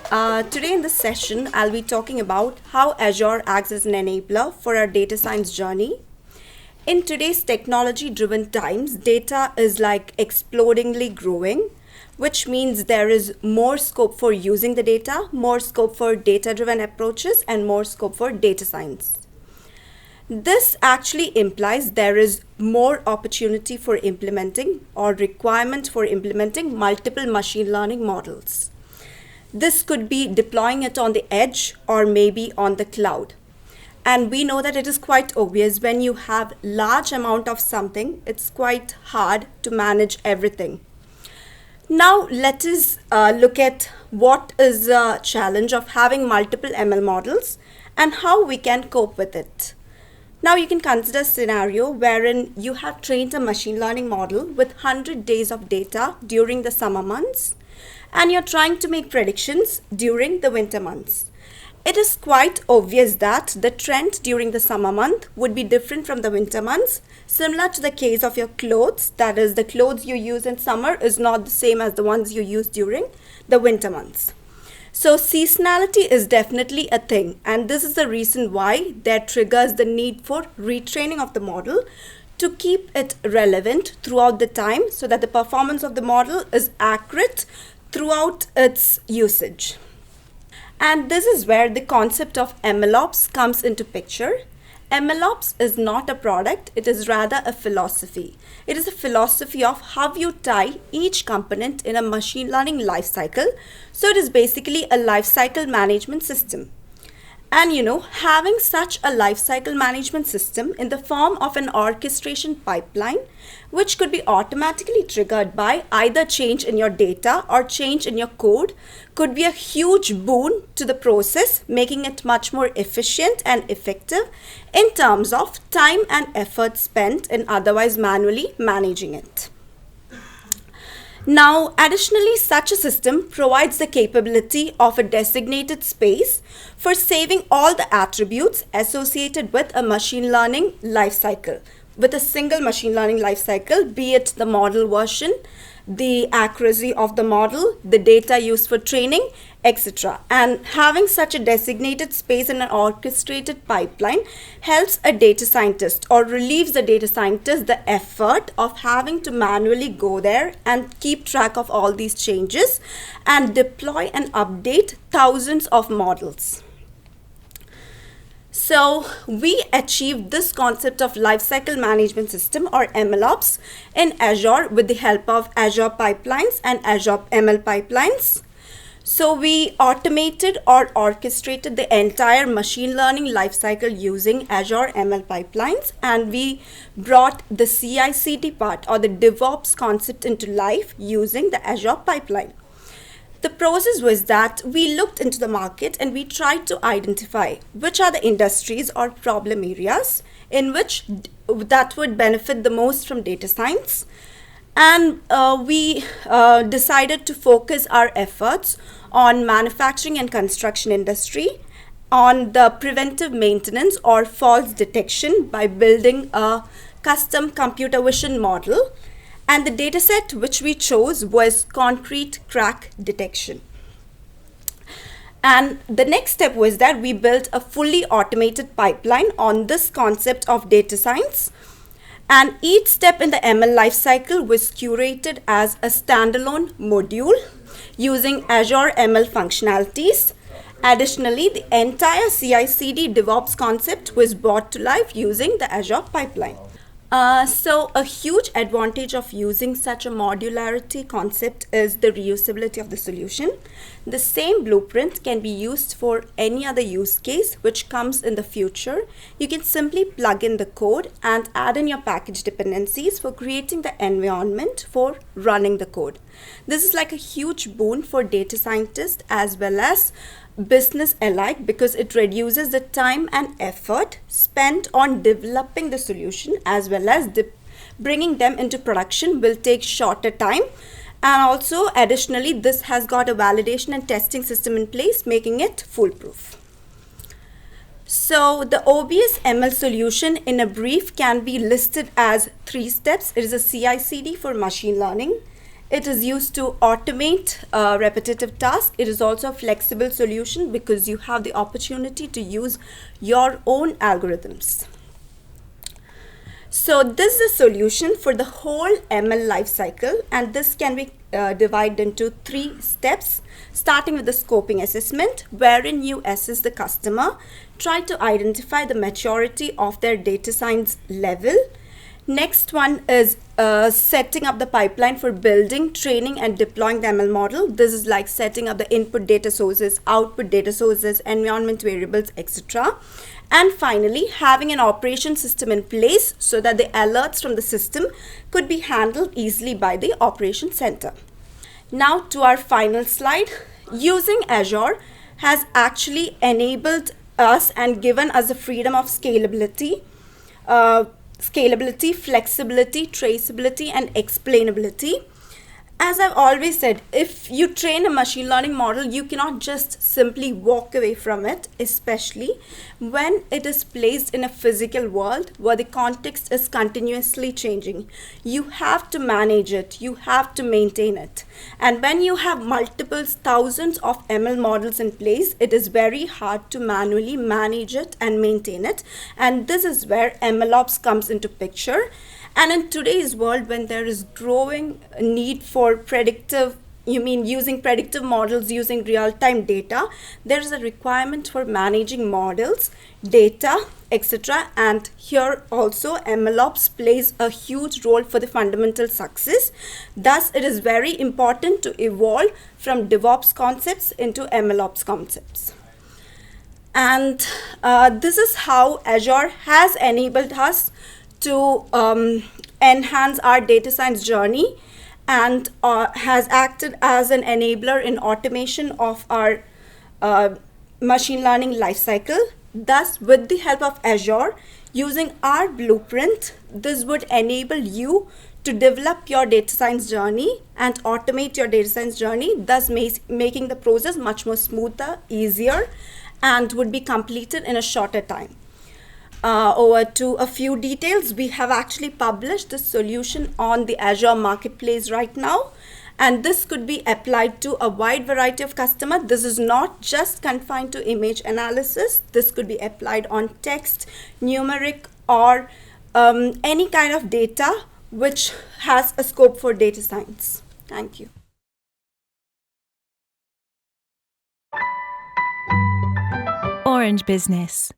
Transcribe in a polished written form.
Today in this session, I'll be talking about how Azure acts as an enabler for our data science journey. In today's technology-driven times, data is like explodingly growing, which means there is more scope for using the data, more scope for data-driven approaches, and more scope for data science. This actually implies there is more opportunity for implementing or requirement for implementing multiple machine learning models. This could be deploying it on the edge or maybe on the cloud. And we know that it is quite obvious when you have large amount of something, it's quite hard to manage everything. Now let us look at what is the challenge of having multiple ML models and how we can cope with it. Now you can consider a scenario wherein you have trained a machine learning model with 100 days of data during the summer months, and you're trying to make predictions during the winter months. It is quite obvious that the trend during the summer month would be different from the winter months, similar to the case of your clothes. That is, the clothes you use in summer is not the same as the ones you use during the winter months. So seasonality is definitely a thing, and this is the reason why that triggers the need for retraining of the model to keep it relevant throughout the time so that the performance of the model is accurate throughout its usage. And this is where the concept of MLOps comes into picture. MLOps is not a product, it is rather a philosophy. It is a philosophy of how you tie each component in a machine learning lifecycle. So it is basically a lifecycle management system. And having such a lifecycle management system in the form of an orchestration pipeline, which could be automatically triggered by either change in your data or change in your code, could be a huge boon to the process, making it much more efficient and effective in terms of time and effort spent in otherwise manually managing it. Now, additionally, such a system provides the capability of a designated space for saving all the attributes associated with a machine learning lifecycle, with a single machine learning lifecycle, be it the model version, the accuracy of the model, the data used for training, etc. And having such a designated space in an orchestrated pipeline helps a data scientist or relieves the data scientist the effort of having to manually go there and keep track of all these changes and deploy and update thousands of models. So we achieved this concept of lifecycle management system or MLOps in Azure with the help of Azure pipelines and Azure ML pipelines. So we automated or orchestrated the entire machine learning lifecycle using Azure ML pipelines, and we brought the CI/CD part or the DevOps concept into life using the Azure pipeline. The process was that we looked into the market and we tried to identify which are the industries or problem areas in which that would benefit the most from data science. And we decided to focus our efforts on manufacturing and construction industry, on the preventive maintenance or false detection by building a custom computer vision model. And the dataset which we chose was concrete crack detection. And the next step was that we built a fully automated pipeline on this concept of data science. And each step in the ML lifecycle was curated as a standalone module using Azure ML functionalities. Additionally, the entire CI/CD DevOps concept was brought to life using the Azure pipeline. So a huge advantage of using such a modularity concept is the reusability of the solution. The same blueprint can be used for any other use case which comes in the future. You can simply plug in the code and add in your package dependencies for creating the environment for running the code. This is like a huge boon for data scientists as well as business alike because it reduces the time and effort spent on developing the solution as well as bringing them into production will take shorter time. And also additionally, this has got a validation and testing system in place, making it foolproof. So the OBS ML solution in a brief can be listed as 3 steps. It is a CI/CD for machine learning. It is used to automate repetitive tasks. It is also a flexible solution because you have the opportunity to use your own algorithms. So this is a solution for the whole ML lifecycle, and this can be divided into 3 steps, starting with the scoping assessment, wherein you assess the customer, try to identify the maturity of their data science level. Next one is setting up the pipeline for building, training, and deploying the ML model. This is like setting up the input data sources, output data sources, environment variables, etc. And finally, having an operation system in place so that the alerts from the system could be handled easily by the operation center. Now to our final slide. Using Azure has actually enabled us and given us the freedom of scalability, flexibility, traceability, and explainability. As I've always said, if you train a machine learning model, you cannot just simply walk away from it, especially when it is placed in a physical world where the context is continuously changing. You have to manage it, you have to maintain it. And when you have multiple thousands of ML models in place, it is very hard to manually manage it and maintain it. And this is where MLOps comes into picture. And in today's world, when there is growing need for using predictive models using real-time data, there is a requirement for managing models, data, etc. And here also MLOps plays a huge role for the fundamental success. Thus, it is very important to evolve from DevOps concepts into MLOps concepts. And this is how Azure has enabled us to enhance our data science journey and has acted as an enabler in automation of our machine learning lifecycle. Thus, with the help of Azure, using our blueprint, this would enable you to develop your data science journey and automate your data science journey, thus making the process much more smoother, easier, and would be completed in a shorter time. Over to a few details. We have actually published the solution on the Azure Marketplace right now, and this could be applied to a wide variety of customers. This is not just confined to image analysis. This could be applied on text, numeric, or any kind of data which has a scope for data science. Thank you. Orange Business.